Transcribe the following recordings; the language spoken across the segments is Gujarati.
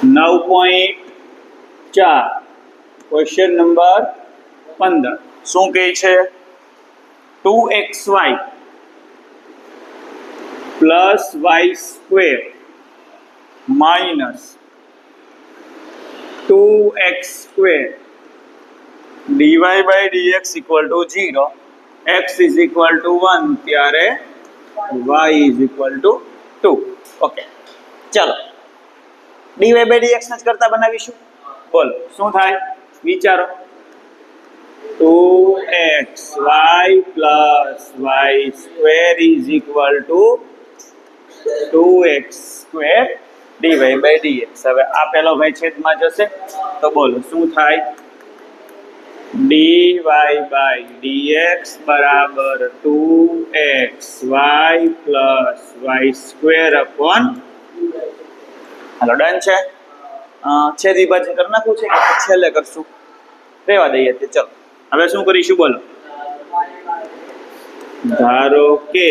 9.4 ક્વેશ્ચન નંબર 15 શું કહે છે 2xy plus y square minus 2x square dy by dx equal to 0 x is equal to 1 ત્યારે y is equal to 2 okay ચલો dy by dx ને જ કરતા બનાવીશું બોલો શું થાય વિચારો 2xy plus y square is equal to 2x square dy by dx હવે આ પેલો ભાઈ છેદમાં જશે તો બોલો શું થાય dy by dx બરાબર 2xy plus y square upon હાલો ડન છે છેદ વિભાજન કરી નાખવું છે કે છેલ્લે કરશું રહેવા દઈએ તે ચલો હવે શું કરીશું બોલો ધારો કે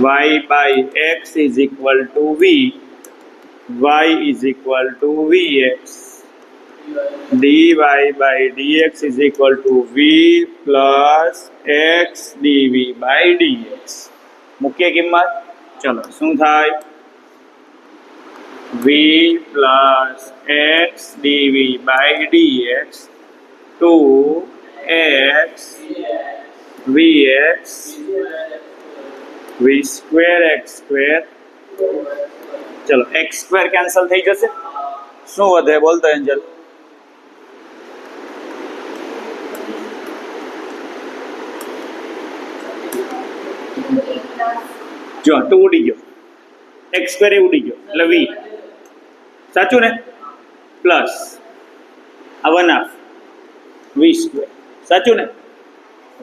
y by x is equal to v y is equal to vx dy by dx is equal to v plus x dv by dx મુખ્ય કિંમત ચલો શું થાય v plus x dv by dx 2x vx v square x square ચલો x square કેન્સલ થઈ જશે શું વધે બોલતો એન્જલ જો 2 ઉડી ગયો x square ઉડી ગયો એટલે v સાચું ને પ્લસ આ 1/2 v square સાચું ને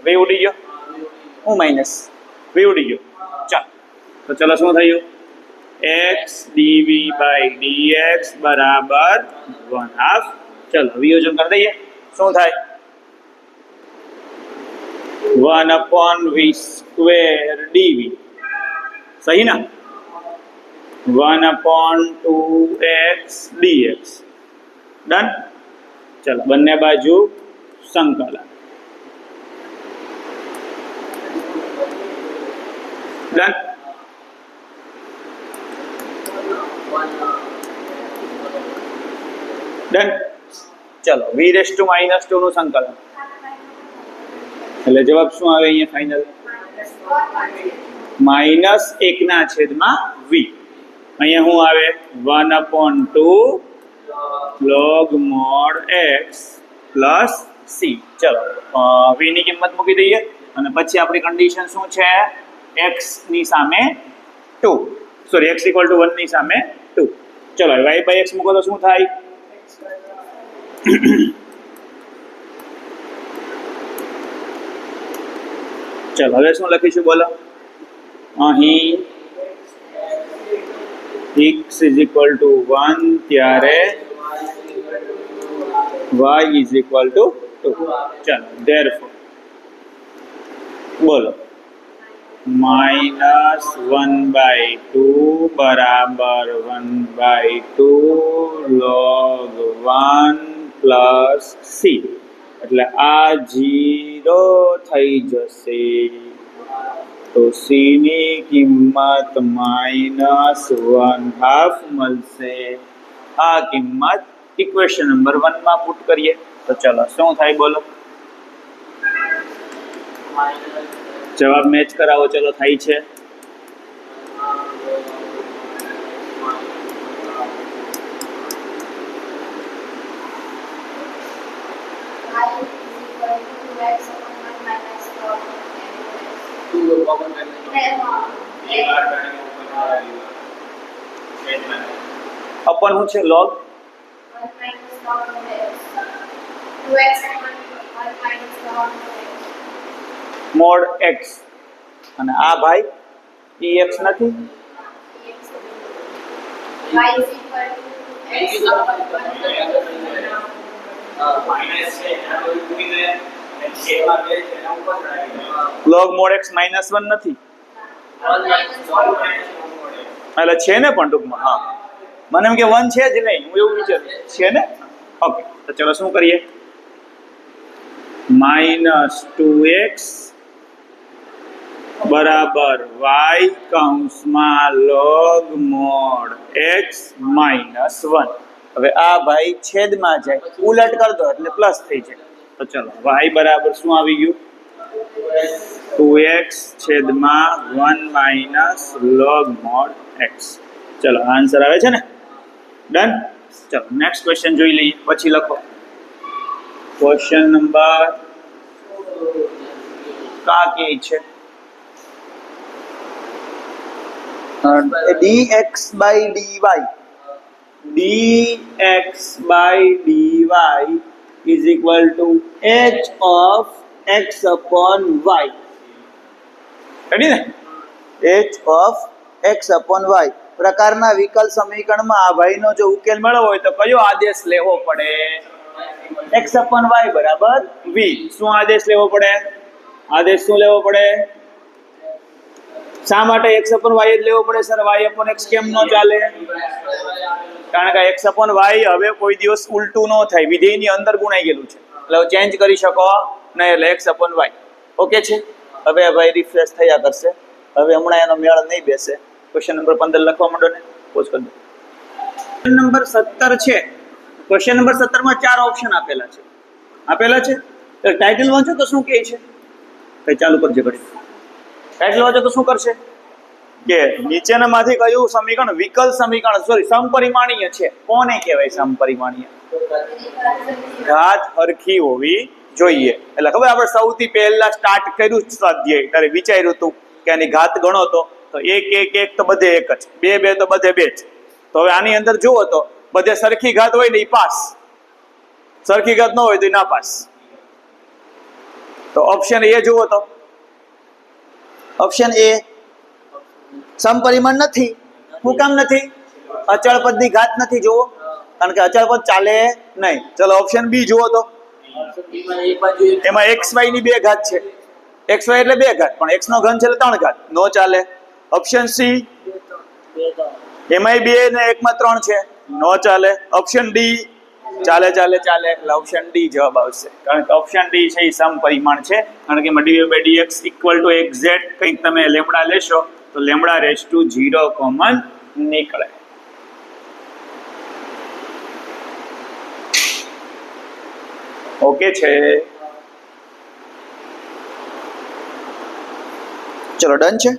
v ઉડી ગયો હું માઈનસ v ઉડી ગયો ચાલ તો ચલો શું થયું x dv by dx બરાબર 1/2 ચલો વિયોજન કરી દઈએ શું થાય 1/v square dv सही ना 1/2x dx डन चलो बन्ने बाजू संकलन डन डन चलो v रेस्ट टू -2 નું સંકલન એટલે જવાબ શું આવે અહીંયા ફાઇનલ -1 ના છેદમાં v અહીંયા શું આવે 1/2 log mod x plus c ચલો v ની કિંમત મૂકી દઈએ અને પછી આપણી કન્ડિશન શું છે x ની સામે 2 સોરી x = 1 ની સામે 2 ચલો y by x મૂકો તો શું થાય ચલો હવે શું લખીશું બોલો અહીં x is equal to 1 ત્યારે y is equal to 2 ચલો therefore બોલો -1/2 બરાબર 1/2 log 1 plus c એટલે આ 0 થઈ જશે તો c ની કિંમત -1/2 મળશે આ કિંમત ઇક્વેશન નંબર 1 માં પુટ કરીએ તો ચલો શું થાય બોલો જવાબ મેચ કરાવો ચલો થાય છે अपन હું છે log 1 mod x અને આ ભાઈ ex નથી y is equal to x log mod x -1 નથી એટલે છે ને પણ ટૂંકમાં હા મને એમ કે 1 છે જ નહીં, હું એવું વિચારું છે ને. ઓકે, તો ચલો શું કરીએ, -2x બરાબર y કૌંસમાં log mod x -1. હવે આ ભાઈ છેદમાં જાય, ઉલટ કર દો એટલે પ્લસ થઈ જાય. તો ચલો y બરાબર શું આવી ગયું, 2x છેદમાં 1 - log mod x. ચલો આન્સર આવે છે ને, ડન. ચલો નેક્સ્ટ ક્વેશ્ચન જોઈ લઈએ, પછી લખો ક્વેશ્ચન નંબર કા કે છે dx/dy is equal to h of x upon y. Ready ને, h of x upon y પ્રકારના વિકલ સમીકરણમાં આ ભાઈનો જો ઉકેલ મેળવવો હોય તો કયો આદેશ લેવો પડે, x upon y બરાબર v. શું આદેશ લેવો પડે, આદેશ શું લેવો પડે, શા માટે x upon y જ લેવો પડે સર, y upon x કેમ ન ચાલે, કારણ કે x upon y હવે કોઈ દિવસ ઉલટું ન થાય, વિધેયની અંદર ગુણાઈ ગયેલું છે એટલે ચેન્જ કરી શકો નહીં, એટલે x upon y. ઓકે છે. હવે આ ભાઈ રિફ્રેશ થયા કરશે, હવે હમણાં એનો મેળ નહીં બેસે. ક્વેશ્ચન નંબર 15 લખવા માંડો ને, પોઝ કરી દો. ક્વેશ્ચન નંબર 17 છે. ક્વેશ્ચન નંબર 17 માં 4 ઓપ્શન આપેલા છે, તો ટાઇટલ વાંચો તો શું કહે છે, કઈ ચાલુ કરજે ઘડી. ટાઇટલ વાંચો તો શું કરશે કે નીચેનામાંથી કયું સમીકરણ વિકલ સમીકરણ સમપરિમાણીય છે. કોને કહેવાય સમપરિમાણીય, ઘાત હરખી હોવી જોઈએ. એટલે ખબર આપણે સૌથી પહેલા સ્ટાર્ટ કર્યું સ્વાધ્યાય ત્યારે વિચાર્યું હતું કે આની ઘાત ગણો તો 1 1 1 તો બધે એક જ, 2 2 તો બધે 2 જ. તો હવે આની અંદર જુઓ તો બધે સરખી ઘાત હોય ને એ પાસ, સરખી ઘાત ન હોય તો એ ના પાસ. તો ઓપ્શન એ જુઓ તો ઓપ્શન એ સમપરિમાણ નથી. શું કામ નથી, અચળ પદની ઘાત નથી. જુઓ, કારણ કે અચળ પદ ચાલે નહીં. ચલો ઓપ્શન બી જુઓ તો એમાં xy ની 2 ઘાત છે, xy એટલે 2 ઘાત, પણ x નો ઘન છે એટલે 3 ઘાત, નો ચાલે. ઓપ્શન સી એમાંય 2 ને 1 માં 3 છે, નો ચાલે. ઓપ્શન ડી ચાલે. એટલે ઓપ્શન ડી જવાબ આવશે, કારણ કે ઓપ્શન ડી છે એ સમપરિમાણ છે, કારણ કે dy/dx = એક્ઝેક્ટ કંઈક તમે લેમ્બડા લેશો તો λ0 કોમન નીકળે. ઓકે છે. ચલો ડન છે.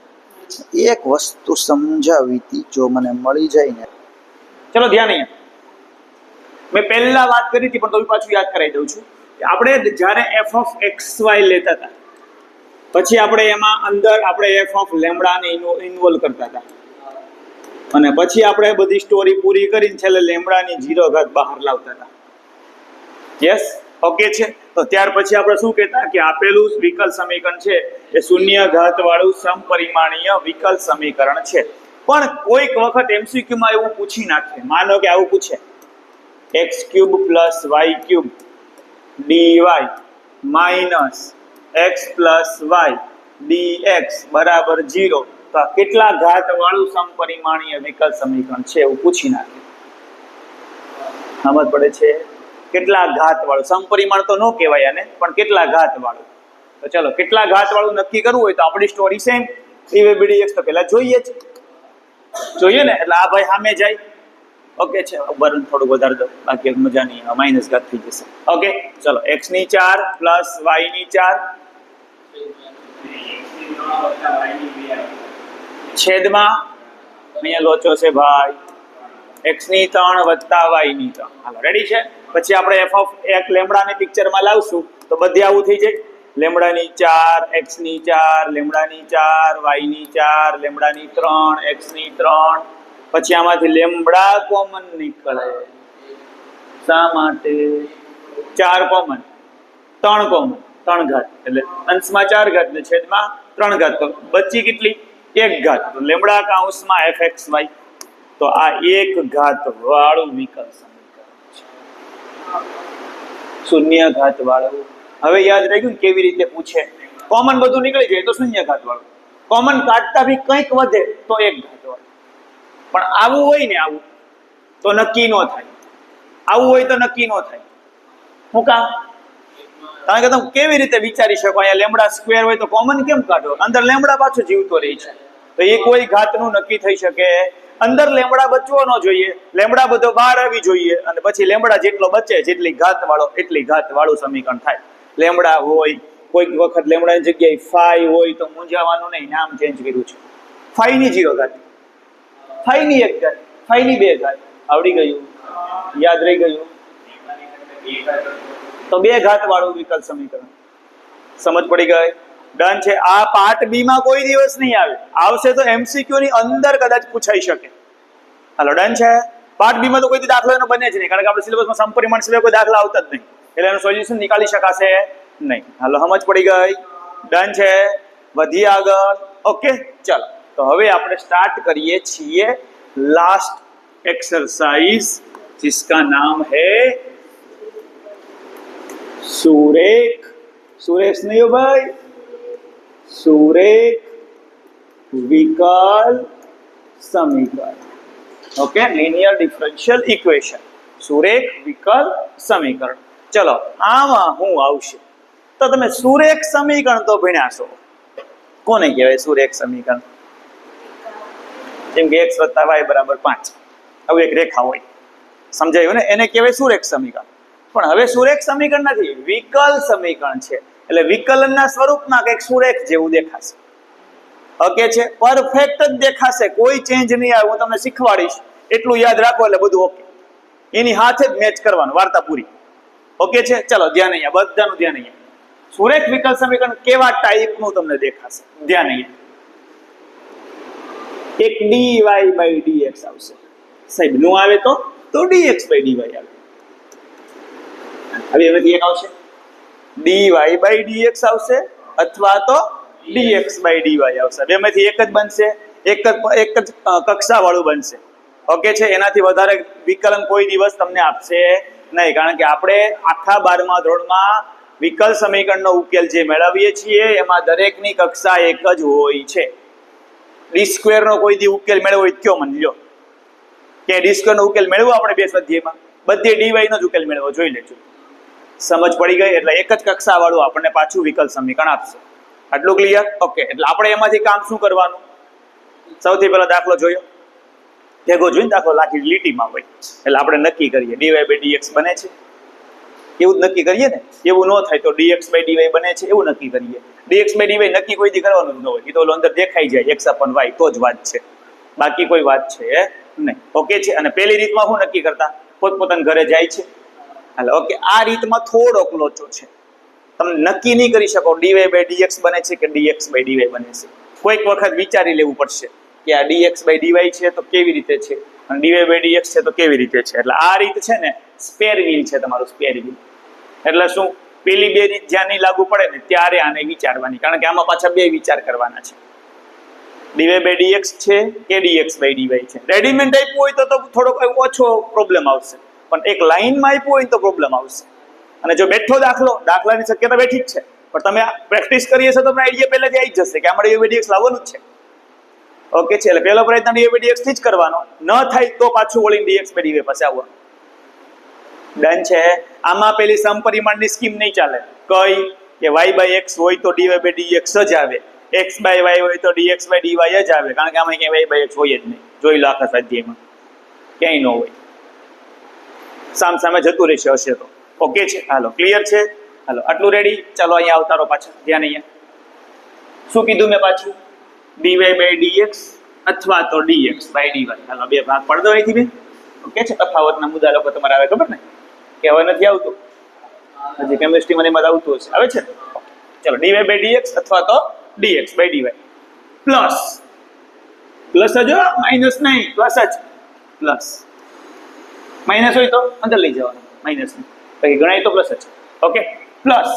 એક વસ્તુ સમજાવી હતી, જો મને મળી જાય ને. ચલો ધ્યાન અહીંયા, મેં પહેલા વાત કરી હતી પણ તો પાછું યાદ કરાવી દઉં છું કે આપણે જ્યારે f(x, y) લેતા હતા પછી આપણે એમાં અંદર આપણે f(λ) ને ઇન્વોલ્વ કરતા હતા અને પછી આપણે બધી સ્ટોરી પૂરી કરીને છેલ્લે લેમ્બડાની 0 ઘાત બહાર લાવતા હતા. યસ, ઓકે છે. તો ત્યાર પછી આપણે શું કહેતા કે આપેલું વિકલ સમીકરણ છે એ શૂન્ય ઘાત વાળું સમપરિમાણીય વિકલ સમીકરણ છે. પણ કોઈક વખત MCQ માં એવું પૂછી નાખે, માનો કે આવું પૂછે x³ + y³ dy - x + y dx બરાબર 0. તો આ કેટલા ઘાત વાળું સમપરિમાણીય વિકલ સમીકરણ છે એવું પૂછી નાખે. સમજ પડે છે, કેટલા ઘાત વાળું સમપરિમાણ તો ન કહેવાય આને, પણ કેટલા ઘાત વાળું. તો ચલો કેટલા ઘાત વાળું નક્કી કરવું હોય તો આપણી સ્ટોરી સેમ, dy/dx તો પહેલા જોઈએ ને, એટલે આ ભાઈ સામે જાય. ઓકે છે, બરન થોડું વધારે દો, બાકી મજા નહીં, માઇનસ ઘાત થઈ જશે. ઓકે ચલો x4 + y4 છેદમાં અહીંયા લોચો છે ભાઈ x3 + y3. હાલો રેડી છે. પછી આપણે f(1) લેમ્બડા ને પિક્ચરમાં લાવશું તો બધે આવું થઈ જાય, λ4 x4 λ4 y4 λ3 x3. પછી આમાંથી લેમ્બડા કોમન નીકળે. શા માટે, 4 કોમન, 3 કોમન, 3 ઘાત એટલે અંશમાં 4 ઘાત ને છેદમાં 3 ઘાત, તો બચી કેટલી, 1 ઘાત. તો લેમ્બડા કૌંસમાં f(x, y) તો આ 1 ઘાત વાળું વિકલ સમીકરણ છે, શૂન્ય ઘાત વાળું. હવે યાદ રહી ગયું કેવી રીતે પૂછે, કોમન બધું નીકળી જાય તો શૂન્ય ઘાત વાળું, કોમન કાઢતા બી કંઈક વધે તો 1 ઘાત વાળું. પણ આવું હોય ને, આવું તો નક્કી ન થાય, આવું હોય તો નક્કી ન થાય. શું કામ? કારણ કે તમે કેવી રીતે વિચારી શકો અહીંયા લેમડા સ્ક્વેર હોય તો કોમન કેમ કાઢો? અંદર લેમડા પાછો જીવતો રહે છે, તો એ કોઈ ઘાતનું નક્કી થઈ શકે? અંદર લેમડા બચવો ન જોઈએ, લેમડા બધો બહાર આવી જોઈએ, અને પછી લેમડા જેટલો બચે જેટલી ઘાત વાળું સમીકરણ થાય. લેમડા હોય, કોઈક વખત લેમડાની જગ્યાએ ફાઈ હોય તો મૂંઝાવાનું નહીં, નામ ચેન્જ કર્યું છે. ફાઈ ની 0 ઘાત, ફાઈ ની 1 ઘાત, ફાઈ ની 2 ઘાત. આવડી ગયું? યાદ રહી ગયું? તો 2 ઘાત વાળું વિકલ સમીકરણ. સમજ પડી ગઈ? ડન છે. આ પાર્ટ બી માં કોઈ દિવસ નહીં આવે, આવશે તો એમસીક્યુ ની અંદર કદાચ પૂછાઈ શકે. હાલો ડન છે. પાર્ટ બી માં તો કોઈ દાખલો એનો બને જ નહીં, કારણ કે આપણે સિલેબસમાં સમપરિમાણ સિવાય કોઈ દાખલા આવતા જ નહીં, એટલે એનું સોલ્યુશન નીકાળી શકાશે નહીં. હાલો સમજ પડી ગઈ? ડન છે. વધીએ આગળ. ઓકે ચાલો, તો હવે આપણે સ્ટાર્ટ કરીએ છીએ લાસ્ટ एक्सरसाइज जिसका नाम है सुरेख. सुरेश नहीं हो भाई, सुरेख विकल समीकरण. ओके, लिनियर डिफरेंशियल इक्वेशन, सुरेख विकल समीकरण. चलो આમાં હું આવશે તો તમે સુરેખ સમીકરણ તો ભણ્યા છો. કોને કહેવાય સુરેખ સમીકરણ? જેમ કે x + y = 5, આવું એક રેખા હોય, સમજાયું ને? એને કહેવાય સુરેખ સમીકરણ. પણ હવે સુરેખ સમીકરણ નથી, વિકલ સમીકરણ છે, એટલે વિકલનના સ્વરૂપમાં કંઈક સુરેખ જેવું દેખાશે. ઓકે છે, પરફેક્ટ જ દેખાશે, કોઈ ચેન્જ નહીં આવે. હું તમને શીખવાડીશ, એટલું યાદ રાખો એટલે બધું ઓકે. એની હાથે જ મેચ કરવાનું, વાર્તા પૂરી. ઓકે છે, ચલો ધ્યાન અહીંયા, બધાનું ધ્યાન અહીંયા. સુરેખ વિકલ સમીકરણ કેવા ટાઈપનું તમને દેખાશે? ધ્યાન અહીંયા. એક dy/dx આવશે, સાહેબ નું આવે તો dx/dy આવે. હવે એમાંથી એક આવશે dy/dx આવશે, અથવા તો dx/dy આવશે. બેમાંથી એક જ બનશે, એક જ કક્ષા વાળું બનશે. ઓકે છે, એનાથી વધારે વિકલન કોઈ દિવસ તમને આપશે નહીં, કારણ કે આપણે આખા 12મા ધોરણમાં વિકલ સમીકરણનો ઉકેલ જે મેળવીએ છીએ એમાં દરેકની કક્ષા એક જ હોય છે. d² નો કોઈ દી ઉકેલ મેળવો હોય કયો મને લ્યો, કે d² નો ઉકેલ મેળવો આપણે 2 સ્વાધ્યાયમાં, બધે dy નો જ ઉકેલ મેળવો, જોઈ લેજો. સમજ પડી ગઈ? એટલે એક જ કક્ષા વાળું આપણને પાછું વિકલ સમીકરણ આપશે. આટલું ક્લિયર? ઓકે, એટલે આપણે એમાંથી કામ શું કરવાનું? સૌથી પહેલા દાખલો જોયો, ભેગો જોઈને દાખલો લાખી લીટીમાં હોય, એટલે આપણે નક્કી કરીએ dy/dx બને છે, એવું જ નક્કી કરીએ ને. એવું ન થાય તો dx/dy બને છે, એવું નક્કી કરીએ. dx/dy નક્કી કોઈ દી કરવાનું જ ન હોય, એ તો અંદર દેખાઈ જાય x/y, તો જ વાત છે, બાકી કોઈ વાત છે નહીં. ઓકે છે. અને પહેલી રીતમાં શું નક્કી કરતા? પોતપોતાના ઘરે જાય છે. હાલો ઓકે, આ રીતમાં થોડોક લોચો છે, તમે નક્કી નહીં કરી શકો dy/dx બને છે કે dx/dy બને છે. કોઈક વખત વિચારી લેવું પડશે કે આ dx/dy છે તો કેવી રીતે છે, અને dy/dx છે તો કેવી રીતે છે. એટલે આ રીત છે ને સ્પેર વ્હીલ છે તમારું, સ્પેર વ્હીલ. એટલે શું? પેલી 2 રીત જ્યાં નહીં લાગુ પડે ને ત્યારે આને વિચારવાની, કારણ કે આમાં પાછા 2 વિચાર કરવાના છે. dy/dx છે કે dx/dy છે. રેડીમેડ આપ્યું હોય તો થોડોક ઓછો પ્રોબ્લેમ આવશે, પણ એક લાઈનમાં આપ્યું હોય તો પ્રોબ્લેમ આવશે. અને જો બેઠો દાખલાની શક્યતા બેઠી જ છે, પણ તમે પ્રેક્ટિસ કરીએ છો તો તમને આઈડિયા પહેલાથી આવી જ જશે કે આમાં dy/dx લાવવાનું જ છે. ઓકે છે, એટલે પહેલો પ્રયત્ન dy/dx થી જ કરવાનો, ન થાય તો પાછું વળીને dx/dy પાસે આવવાનું. ડન છે. આમાં પેલી સમપરિમાણની સ્કીમ નહીં ચાલે, કઈ કે y/x હોય તો dy/dx જ આવે, x/y હોય તો dx/dy જ આવે, કારણ કે આમાં ક્યાંય y/x હોય જ નહીં. જોઈ લો આખા સ્વાધ્યાયમાં ક્યાંય ન હોય, સામે જતું રહેશે હશે તો. ઓકે છે, હાલો ક્લિયર છે? હાલો આટલું રેડી? ચાલો અહીંયા અવતારો પાછા, ધ્યાન અહીંયા. શું કીધું મેં પાછું? dy/dx અથવા તો dx/dy. હાલો 2 ભાગ પડ દો અહીંથી બે. ઓકે છે, તફાવતના મુદ્દા લોકો તમારે આવે ખબર ને કે હવે નથી આવતું? હજી કેમિસ્ટ્રીમાં એમાં આવતું હશે, આવે છે. ચલો dy/dx અથવા તો dx/dy પ્લસ જ, માઇનસ નહીં, પ્લસ જ. પ્લસ માઇનસ હોય તો અંદર લઈ જવાનું, માઇનસ નહીં, પછી ગણાય તો પ્લસ જ. ઓકે, પ્લસ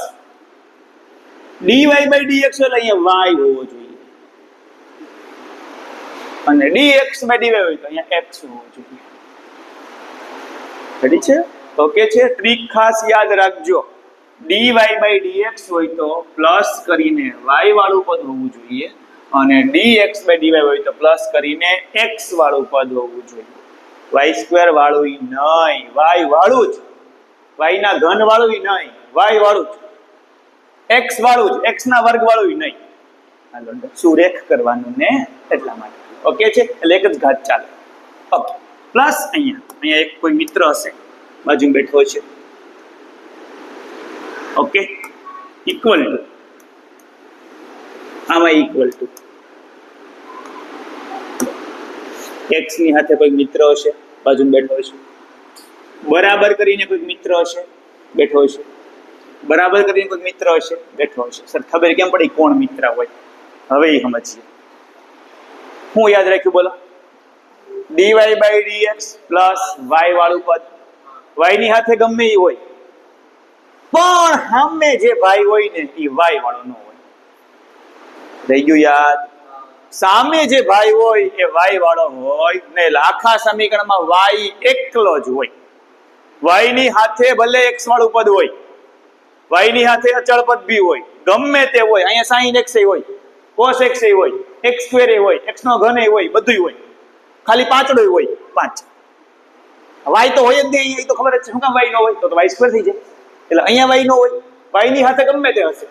dy/dx એટલે અહીંયા y હોવો જોઈએ, અને dx/dy હોય તો અહીંયા x હોવો જોઈએ. રેડી છે? ઓકે છે. ટ્રીક ખાસ યાદ રાખજો, dy/dx હોય તો પ્લસ કરીને y વાળું પદ હોવું જોઈએ, અને dx/dy હોય તો પ્લસ કરીને x વાળું પદ હોવું જોઈએ. વાય સ્ક્વેર વાળું ઈ નહીં, વાય વાળું જ, વાય ના ઘન વાળું ઈ નહીં, વાય વાળું જ, એક્સ વાળું જ, એક્સ ના વર્ગ વાળું ઈ નહીં. હાલો સુરેખ કરવાનું ને એટલા માટે. ઓકે છે, એટલે એક જ ઘાત ચાલે. ઓકે, પ્લસ અહીંયા એક કોઈ મિત્ર હશે બાજુ બેઠો છે. ઓકે, ઇક્વલ ટુ, આમાં ઇક્વલ ટુ એક્સ ની સાથે કોઈ મિત્ર હશે બાજુ બેઠો હશે, બરાબર કરીને કોઈ મિત્ર હશે બેઠો હશે, બરાબર કરીને કોઈ મિત્ર હશે બેઠો હશે. સર ખબર કેમ પડી કોણ મિત્ર હોય? હવે એ સમજીએ. હું યાદ રાખ્યું બોલો? dy by dx plus y વાળું પદ, y ની સાથે ગમે એ હોય, પણ સામે જે ભાઈ હોય ને એ y વાળો ન હોય. રહી ગયું યાદ? સામે જે ભાઈ હોય એ y વાળો હોય ને, એટલે આખા સમીકરણમાં y એકલો જ હોય. y ની સાથે ભલે x વાળું પદ હોય, y ની સાથે અચળ પદ બી હોય, ગમે તે હોય, અહીંયા sin x હોય, cos x હોય, x સ્ક્વેર હોય, x નો ઘન હોય, બધું હોય, ખાલી પાંચડો હોય, 5. y તો હોય જ નહીં, એ તો ખબર જ છે. શું કામ y નો હોય? તો y સ્ક્વેર થઈ જાય. એટલે અહીંયા y નો હોય, y ની સાથે ગમે તે હશે,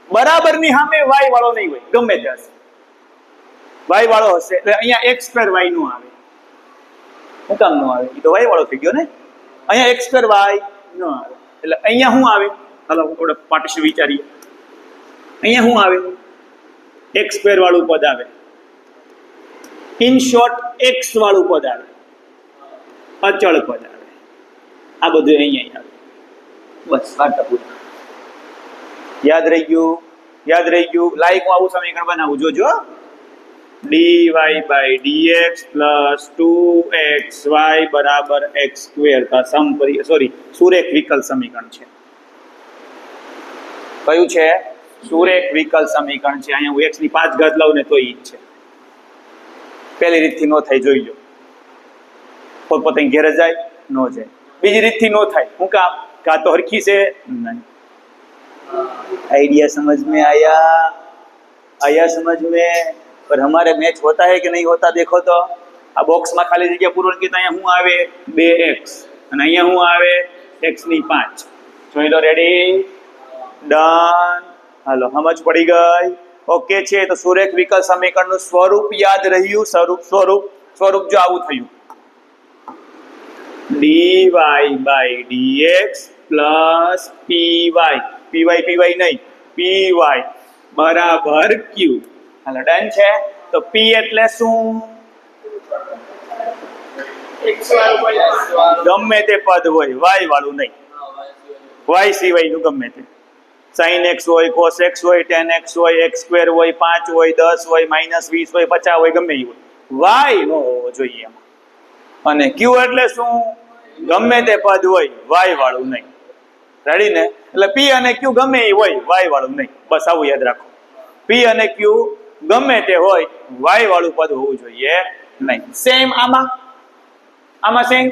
બરાબર ની સામે y વાળો નહીં હોય, ગમે તે હશે, y વાળો હશે. એટલે અહીંયા x સ્ક્વેર y નો આવે. શું કામ નો આવે? એ તો y વાળો થઈ ગયો ને. અહીંયા x સ્ક્વેર y નો આવે. એટલે અહીંયા શું આવે? હાલો આપણે પાર્ટીશન વિચારીએ. અહીંયા શું આવે? x સ્ક્વેર વાળું પદ આવે, ઇન શોર્ટ x વાળું પદ આવે, અચળ પદ આવે. આ બધું અહીંયા આવે. બસ વાર્તા પૂરી. યાદ રહી ગયું? યાદ રહી ગયું? લાઈક હું આવું સમીકરણ બનાવું, જોજો. dy by dx plus 2xy બરાબર x સ્ક્વેર સુરેખ વિકલ સમીકરણ છે. કયું છે? સુરેખ વિકલ સમીકરણ છે. અહીંયા હું x ની 5 ઘાત લઉં ને તો ઈ જ છે. પહેલી રીતથી નો થાય, જોઈ લો. પોતપોતાની ઘેર જાય નો જાય, બીજી રીતથી નો થાય. હું કામ? કાં તો હરખી છે નહીં. आइडिया समझ में आया समझ में? पर हमारे मैच होता है कि नहीं होता? देखो तो આ બોક્સમાં ખાલી જગ્યા પૂરણ કીધું, અહીંયા શું આવે? 2x, અને અહીંયા શું આવે? x ની 5. જોઈ લો. રેડી? ડન. હાલો, સમજ પડી ગઈ? ઓકે છે. તો સુરેખ વિકલ સમીકરણનું સ્વરૂપ યાદ રહ્યું? સ્વરૂપ જો આવું થયું, dy by dx plus py નહીં, py બરાબર q. હાલો, ડન છે. તો p એટલે શું? ગમે તે પદ હોય, y વાળું નહીં, y સિવાયનું ગમે તે. sin x હોય, cos x હોય, tan x હોય, x સ્ક્વેર હોય, 5 હોય, 10 હોય, -20 હોય, 50 હોય, ગમે એ હોય, y નો હોવો જોઈએ એમાં. અને q એટલે શું? ગમે તે પદ હોય, y વાળું નહીં. રેડી ને? એટલે p અને q ગમે એ હોય, y વાળું નહીં. બસ આવું યાદ રાખો. p અને q ગમે તે હોય, y વાળું પદ હોવું જોઈએ નહીં. સેમ આમાં સેમ.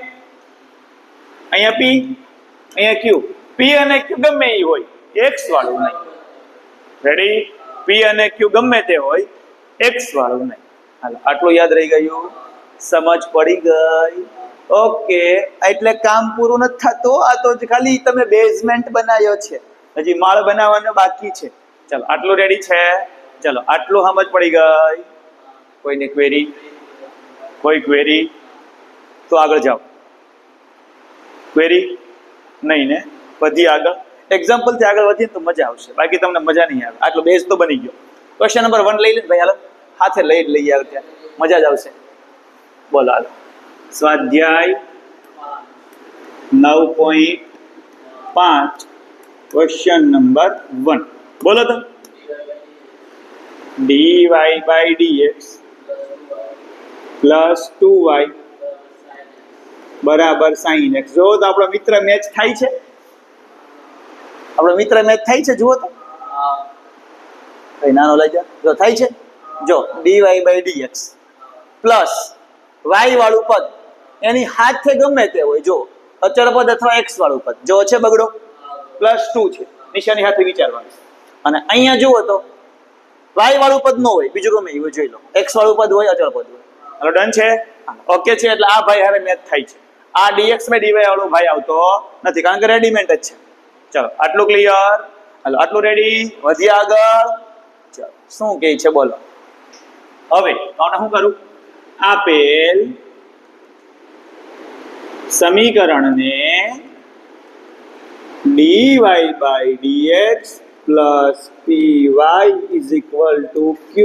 અહીંયા p, અહીંયા q. p અને q ગમે એ હોય, x વાળું નહીં. રેડી? p અને q ગમે તે હોય, x વાળું નહીં. હાલો, આટલું યાદ રહી ગયું? સમજ પડી ગઈ? ઓકે. એટલે કામ પૂરું નથી થતું. આ તો ખાલી તમે બેઝમેન્ટ બનાવ્યો છે, હજી માળ બનાવવાનો બાકી છે. ચલો, આટલું રેડી છે? ચલો, આટલું સમજ પડી ગઈ? કોઈને ક્વેરી? કોઈ ક્વેરી? તો આગળ જાઓ. ક્વેરી નહીં ને? વધી આગળ. એક્ઝામ્પલથી આગળ વધીએ તો મજા આવશે, બાકી તમને મજા નહીં આવે. આટલો બેઝ તો બની ગયો. ક્વેશ્ચન નંબર 1 લઈ લે ભાઈ. હાલો, હાથે લઈ આવે ત્યાં મજા જ આવશે. બોલો હાલો. સ્વાધ્યાય 9.5 ક્વેશ્ચન નંબર 1 બોલો તો. dy by dx plus 2y બરાબર sin x. જો તો આપણો મિત્ર મેચ થાય છે? આપણો મિત્ર મેચ થાય છે? જુઓ તો કઈ નાનો લઈ જા. જો થાય છે, જો dy by dx plus y વાળું પદ એની હાથે ગમે તે હોય, જો અચળ પદ અથવા x વાળું પદ, જો છે બગડો, પ્લસ 2 છે, નિશાની સાથે વિચારવાનું. અને અહીંયા જુઓ તો y વાળું પદ ન હોય, બીજું ગમે એવું જોઈ લો, x વાળું પદ હોય, અચળ પદ હોય. હવે ડન છે? ઓકે છે, એટલે આ ભાઈ હારે મેચ થાય છે. આ dx by dy વાળો ભાઈ આવતો નથી, કારણ કે રેડીમેડ જ છે. ચલો આટલું ક્લિયર, હાલો આટલું રેડી, વધીએ આગળ. ચલો શું કહે છે બોલો. હવે આપણે શું કરું, આપેલ સમીકરણને dy by dx plus py is equal to q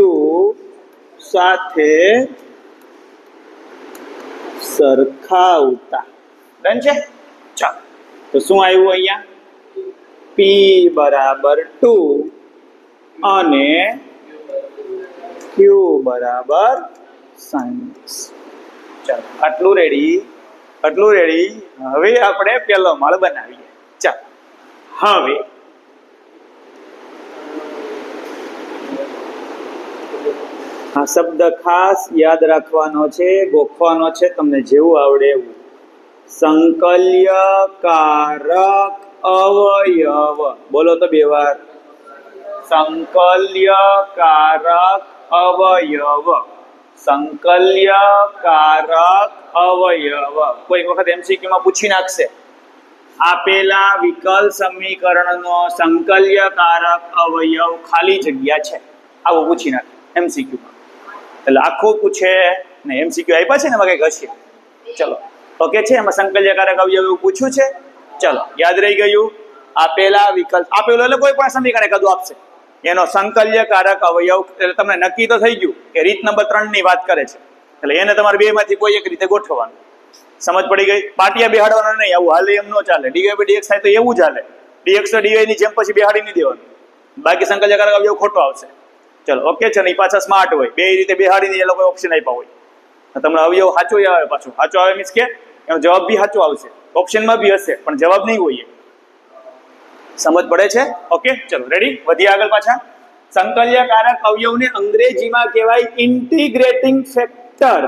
સાથે સરખાવતા. ડન છે. ચાલો તો શું આવ્યું અહીંયા, p બરાબર 2 અને q બરાબર 60. ચાલો આટલું રેડી, આટલું રેડી. હવે આપણે પહેલો માળ બનાવીએ. ચાલો હવે આ શબ્દ ખાસ યાદ રાખવાનો છે, ગોખવાનો છે, તમને જેવું આવડે એવું. સંકલ્યકારક અવયવ, બોલો તો બે વાર. સંકલ્યકારક અવયવ, સંકલ્યકારક અવયવ. કોઈ વખત MCQ માં પૂછી નાખશે, આપેલા વિકલ સમીકરણનો સંકલ્યકારક અવયવ ખાલી જગ્યા છે, આવું પૂછી નાખે MCQ માં. એટલે આખું પૂછે ને, MCQ આપ્યા છે ને એમાં કંઈક હશે. ચલો ઓકે છે, એમાં સંકલ્યકારક અવયવ એવું પૂછ્યું છે. ચલો યાદ રહી ગયું. આપેલા વિકલ્પ, આપેલું એટલે કોઈ પણ સમીકરણ એકાદું આપશે, એનો સંકલ્યકારક અવયવ. એટલે તમને નક્કી તો થઈ ગયું કે રીત નંબર 3 ની વાત કરે છે, એટલે એને તમારે બે માંથી કોઈ એક રીતે ગોઠવવાનું. સમજ પડી ગઈ. પાટિયા બેહાડવાના નહીં, આવું હાલે એમ ન ચાલે. dy by dx થાય તો એવું જ હાલે, dx તો dy ની જેમ પછી બેહાડી નહીં દેવાનું, બાકી સંકલ્યકારક અવયવ ખોટો આવશે. ચલો ઓકે છે ને, પાછા સ્માર્ટ હોય, બે રીતે બેહાડીને એ લોકો ઓપ્શન આપ્યા હોય, તમને અવયવ સાચો આવે. પાછું સાચો આવે મીન્સ કે એનો જવાબ બી સાચો આવશે, ઓપ્શનમાં બી હશે પણ જવાબ નહીં હોય. સમજ પડે છે? ઓકે ચલો રેડી, વધીએ આગળ પાછા. સંકલ્યકારક અવયવને અંગ્રેજીમાં કહેવાય ઇન્ટિગ્રેટિંગ ફેક્ટર.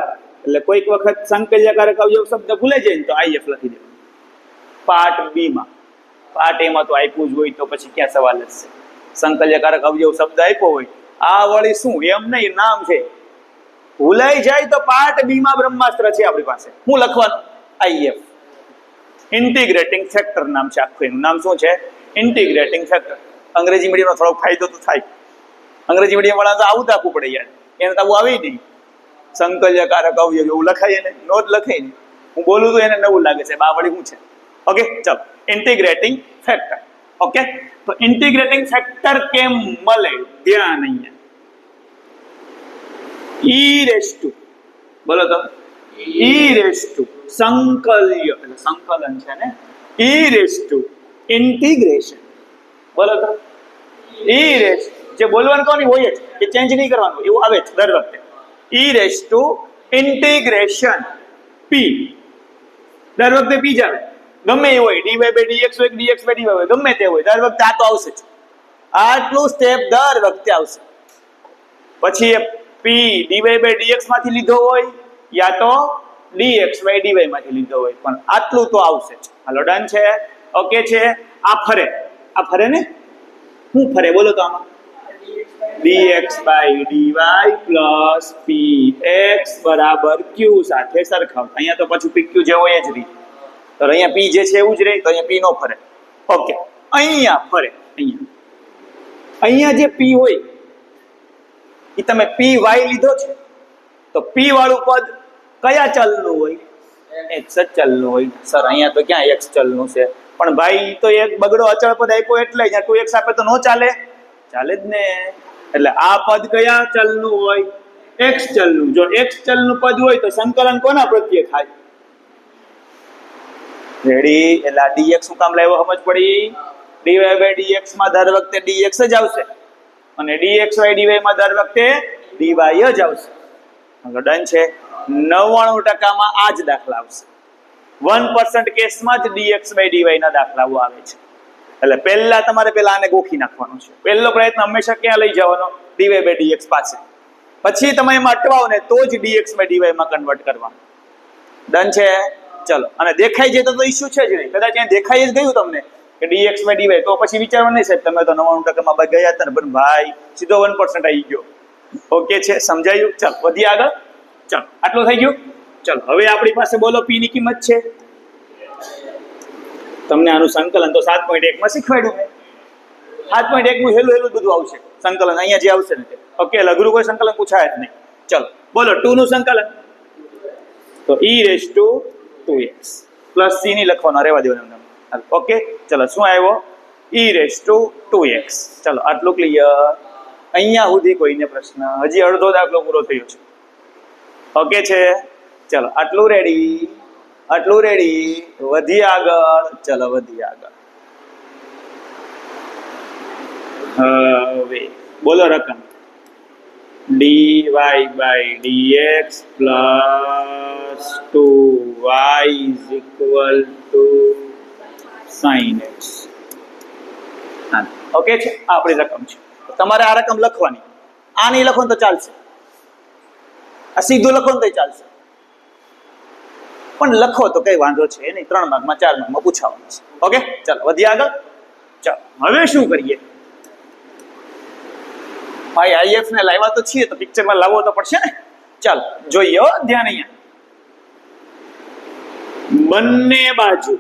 એટલે કોઈક વખત સંકલ્યકારક અવયવ શબ્દ ભૂલે જાય ને તો IF લખી દેવાનું પાર્ટ બી માં. પાર્ટ એ માં તો આપ્યું જ હોય તો પછી ક્યાં સવાલ જ છે. સંકલ્યકારક અવયવ શબ્દ આપ્યો હોય, આ વળી શું એમ નહીં, નામ છે. ભૂલાઈ જાય તો પાર્ટ બી માં બ્રહ્માસ્ત્ર છે આપણી પાસે. શું લખવાનું? IF, ઇન્ટિગ્રેટિંગ ફેક્ટર નામ છે આખું. એનું નામ શું છે? Integrating factor. અંગ્રેજી મીડિયમનો થોડોક ફાયદો તો થાય, અંગ્રેજી મીડિયમ વાળા તો આવું રાખવું પડે યાર, એને તો આવું આવી નહીં. સંકલ્યકારક અવયવ એવું લખાય ને, નો જ લખાય ને. હું બોલું તો એને નવું લાગે છે, બા વળી શું છે. ઓકે ચલો, ઇન્ટિગ્રેટિંગ ફેક્ટર. ઓકે તો ઇન્ટિગ્રેટિંગ ફેક્ટર કેમ મળે, ધ્યાન અહીંયા. e⁻, બોલો તો e⁻, સંકલ્ય એટલે સંકલન છે ને, e⁻, ઇન્ટિગ્રેશન. બોલો તો e⁻, જે બોલવાનું કોની હોય જ, એ ચેન્જ નહીં કરવાનું, એવું આવે છે દર વખતે. e⁻, ઇન્ટિગ્રેશન p, દર વખતે p જ આવે, ગમે એ હોય. dy by dx હોય, dx by dy હોય, ગમે તે હોય, દર વખતે આ તો આવશે જ. આટલું સ્ટેપ દર વખતે આવશે. પછી p dy by dx માંથી લીધો હોય યા તો dx by dy માંથી લીધો હોય, પણ આટલું તો આવશે જ. હાલો ડન છે, ઓકે છે. આ ફરે, આ ફરે ને, શું ફરે બોલો તો આમાં? dx by dy plus px બરાબર q સાથે સરખાવ. અહીંયા તો પાછું pq જે હોય જ રહી, તો અહીંયા p જે છે એવું જ રહે, તો અહીંયા p નો ફરે. ઓકે અહીંયા ફરે. અહીંયા જે p હોય એ તમે py લીધો છે, તો p વાળું પદ કયા ચલનું હોય? x જ ચલનું હોય. સર અહીંયા તો ક્યાં x ચલનું છે? પણ ભાઈ તો એક બગડો અચળ પદ આપ્યો એટલે અહીંયા 2x આપે તો નો ચાલે? ચાલે જ ને. એટલે આ પદ કયા ચલનું હોય? x ચલનું. જો x ચલનું પદ હોય તો સંકલન કોના પ્રત્યે થાય? રેડી. એટલે આ dx શું કામ લાવ્યો સમજ પડી? dy by dx માં દર વખતે dx જ આવશે અને dx by dy માં દર વખતે dy જ આવશે. ડન છે. 99% માં આ જ દાખલા આવશે. 1% કેસમાં જ dx by dy ના દાખલાઓ આવે છે. એટલે પહેલા તમારે આને ગોખી નાખવાનું છે. પહેલો પ્રયત્ન હંમેશા ક્યાં લઈ જવાનો? dy by dx પાસે. પછી તમે એમાં અટવાઓ ને તો જ dx by dy માં કન્વર્ટ કરવાનું. ડન છે. ચલો, અને દેખાઈ જાય તો ઇશ્યુ છે જ નહીં. કદાચ અહીંયા દેખાઈ જ ગયું તમને કે dx by dy, તો પછી વિચારવાનું નહીં સાહેબ તમે તો 99% માં ગયા હતા ને, પણ ભાઈ સીધો 1% આવી ગયો. ઓકે છે, સમજાયું? ચાલ વધીએ આગળ. ચાલો આટલું થઈ ગયું. ચલો હવે આપણી પાસે બોલો p ની કિંમત છે. તમને આનું સંકલન તો 7.1 માં શીખવાડ્યું મેં. 7.1 નું હેલું હેલું બધું આવશે સંકલન અહીંયા જે આવશે ને તે. ઓકે, અઘરું કોઈ સંકલન પૂછાય જ નહીં. ચલો બોલો 2 નું સંકલન. તો e2x પ્લસ c ની લખવાનો રહેવા દેવાનું. ઓકે, ચલો શું આવ્યો? e2x. ચલો આટલું ક્લિયર. અહીંયા સુધી કોઈને પ્રશ્ન? હજી અડધો દાખલો પૂરો થયો છે. ઓકે છે, ચલો આટલું રેડી, આટલું રેડી. વધી આગળ. ચલો વધી આગળ. હવે બોલો રકમ dy by dx plus 2y is equal to sin x. હા, ઓકે છે, આ આપણી રકમ છે. તમારે આ રકમ લખવાની. આ નહીં લખો તો ચાલશે, આ સીધું લખો તો ચાલશે, પણ લખો તો કઈ વાંધો છે નહીં. 3 માર્કમાં 4 માર્કમાં પૂછાવાનું છે. ઓકે, ચાલો વધી આગળ. ચાલો હવે શું કરીએ ભાઈ? આઈએફ ને લાવ્યા તો છીએ તો પિક્ચરમાં લાવવો તો પડશે ને. ચાલો જોઈએ હો, ધ્યાન અહીંયા. બંને બાજુ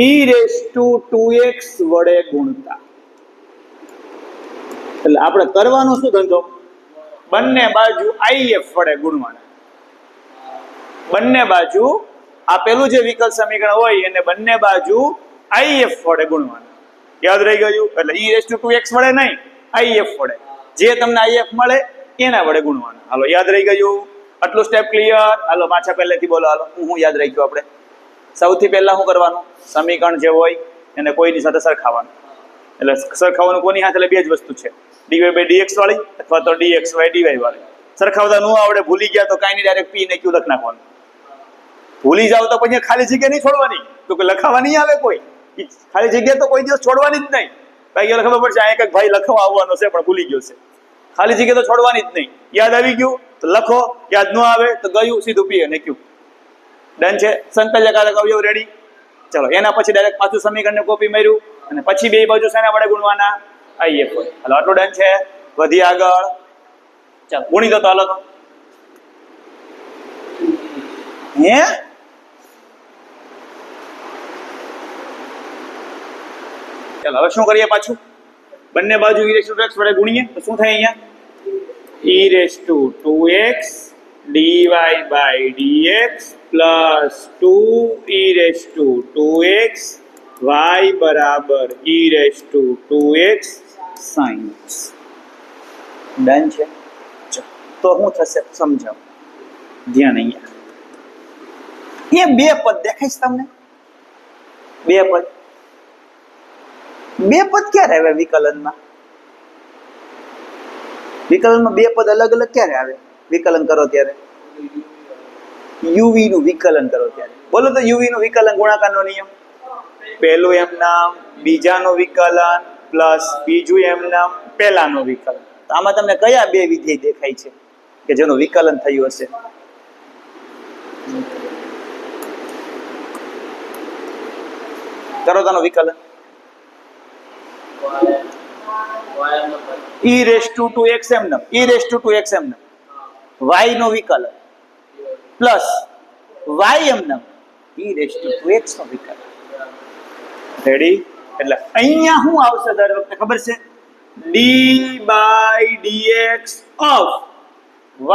e2x વડે ગુણતા. એટલે આપણે કરવાનો શું ધંધો? બંને બાજુ if વડે ગુણવાના. બંને બાજુ આપેલું જે વિકલ સમીકરણ હોય એને બંને બાજુ if વડે ગુણવાના. યાદ રહી ગયું? એટલે e2x વડે નહીં, if વડે. જે તમને if મળે એના વડે ગુણવાના. હાલો યાદ રહી ગયું? આટલું સ્ટેપ ક્લિયર? હાલો પાછા પહેલેથી બોલો. હાલો હું યાદ રહી ગયું? આપણે સૌથી પહેલા શું કરવાનું? સમીકરણ જે હોય એને કોઈની સાથે સરખાવવાનું. એટલે સરખાવવાનું કોની સાથે? એટલે બે જ વસ્તુ છે, dy by dx વાળી અથવા તો dx by dy વાળી. સરખાવતા ન આવડે, ભૂલી ગયા તો કાંઈ નહીં, ડાયરેક્ટ p ને q લખ નાખવાનું. ભૂલી જાવ તો પછી ખાલી જગ્યા નહીં છોડવાની, તો કે લખાવા નહીં આવે કોઈ. ખાલી જગ્યા તો કોઈ દિવસ છોડવાની જ નહીં. ભાઈ ખબર પડશે આ એક ભાઈ લખવા આવવાનો છે પણ ભૂલી ગયો છે. ખાલી જગ્યા તો છોડવાની જ નહીં. યાદ આવી ગયું તો લખો, યાદ ન આવે તો ગયું સીધું p અને q. ડન છે? સંકલ્યકારક અવયવ રેડી. ચલો એના પછી ડાયરેક્ટ પાછું સમીકરણને કોપી માર્યું અને પછી બે બાજુ શેના વડે ગુણવાના? if વડે. હાલો આટલું ડન છે. વધી આગળ. ચાલો ગુણી દો તો. હાલો હે ચાલો હવે શું કરીએ? પાછું બંને બાજુ e2x વડે ગુણીએ તો શું થાય? અહીંયા e2x dy by dx plus 2e2x y બરાબર e2x sin x. ડન છે? તો શું થશે સમજાવો, ધ્યાન અહીંયા. એ બે પદ દેખાય છે તમને? બે પદ ક્યારે આવે વિકલનમાં? વિકલનમાં બે પદ અલગ અલગ ક્યારે આવે? વિકલન કરો ત્યારે, યુવી નું વિકલન કરો ત્યારે. બોલો તો યુવી નું વિકલન ગુણાકારનો નિયમ. પહેલું એમ નામ બીજાનું વિકલન પ્લસ બીજું એમ નામ પહેલાનું વિકલન. તો આમાં તમને કયા બે વિધેય દેખાય છે કે જેનું વિકલન થયું હશે? કરો તેનું વિકલન. e2x એમ નામ, e2x એમ નામ y નો વિકલન પ્લસ y એમ નામ e2x નો વિકલન. રેડી? એટલે અહીંયા શું આવશે દર વખતે ખબર છે? d by dx of y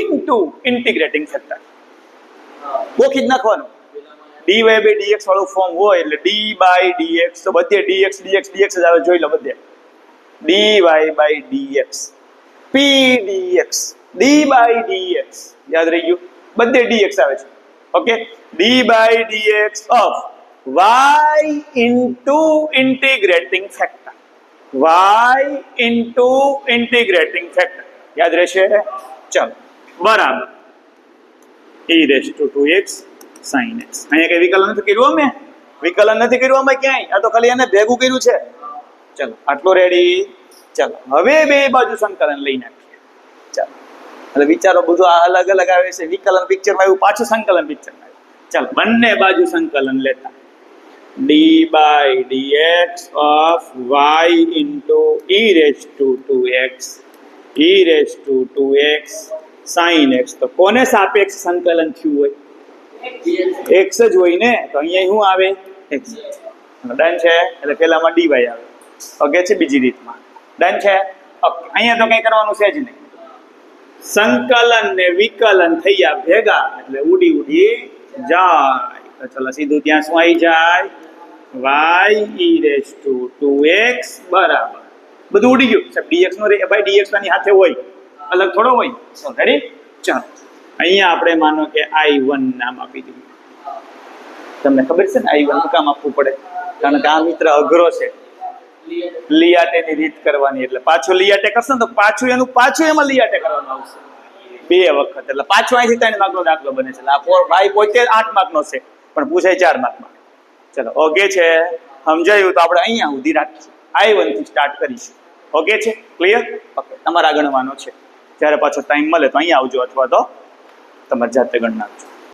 into integrating factor. ગોખી જ નાખવાનું. dy by dx વાળું ફોર્મ હોય એટલે d by dx તો બધે dx dx dx જ આવે. જોઈ લો બધે dy by dx p dx d by dx. યાદ રહી ગયું? બધે dx આવે છે. Okay, d by dx of y into integrating factor. y into integrating factor. યાદ રહેશે? ચલો બરાબર e2x sin x. અહીંયા કઈ વિકલન નથી કર્યું અમે? વિકલન નથી કર્યું અમે ક્યાંય. આ તો ખાલી એને ભેગું કર્યું છે. ચલો આટલું રેડી. ચલો હવે બે બાજુ સંકલન લઈ નાખીએ. ચાલો એટલે વિચારો બધું આ અલગ અલગ આવે છે. વિકલન પિક્ચરમાં આવ્યું, પાછું સંકલન પિક્ચરમાં આવ્યું. ચાલો બંને બાજુ સંકલન લેતા d by dx of y into e2x e raise to 2x sin x. તો કોને સાપેક્ષ સંકલન થયું હોય? x જ હોય ને, તો અહીંયા શું આવે? x. ડન છે, એટલે પેલામાં dy આવે. ઓકે છે, બીજી રીતમાં ડન છે. ઓકે, અહીંયા તો કંઈ કરવાનું છે જ નહીં. સંકલન ને વિકલન થયા ભેગા એટલે ઉડી ઉડી જાય. તો ચલો સીધું ત્યાં શું આવી જાય? y e raise to 2x બરાબર બધું ઉડી ગયું. સાહેબ dx નો ભાઈ dx ની સાથે હોય, અલગ થોડો હોય. રેડી? ચાલો અહીંયા આપણે માનો કે I1 નામ આપી દીધું. તમને ખબર છે ને I1 નું કામ આપવું પડે, કારણ કે આ મિત્ર અઘરો છે. લિયાટેની રીત કરવાની, એટલે પાછું લિયાટે કરશે ને તો પાછું એમાં લિયાટે કરવાનું આવશે 2 વખત. એટલે પાછું અહીંથી 3 માર્કનો દાખલો બને છે. આ ભાઈ પોતે 8 માર્કનો છે પણ પૂછાય 4 માર્કમાં. ચલો ઓકે છે, સમજાયું? તો આપણે અહીંયા સુધી રાખીશું, I1 થી સ્ટાર્ટ કરીશું. ઓકે છે, ક્લિયર? ઓકે, તમારે આ ગણવાનો છે. જ્યારે પાછો ટાઈમ મળે તો અહીંયા આવજો અથવા તો તમારે જાતે ગણ નાખજો.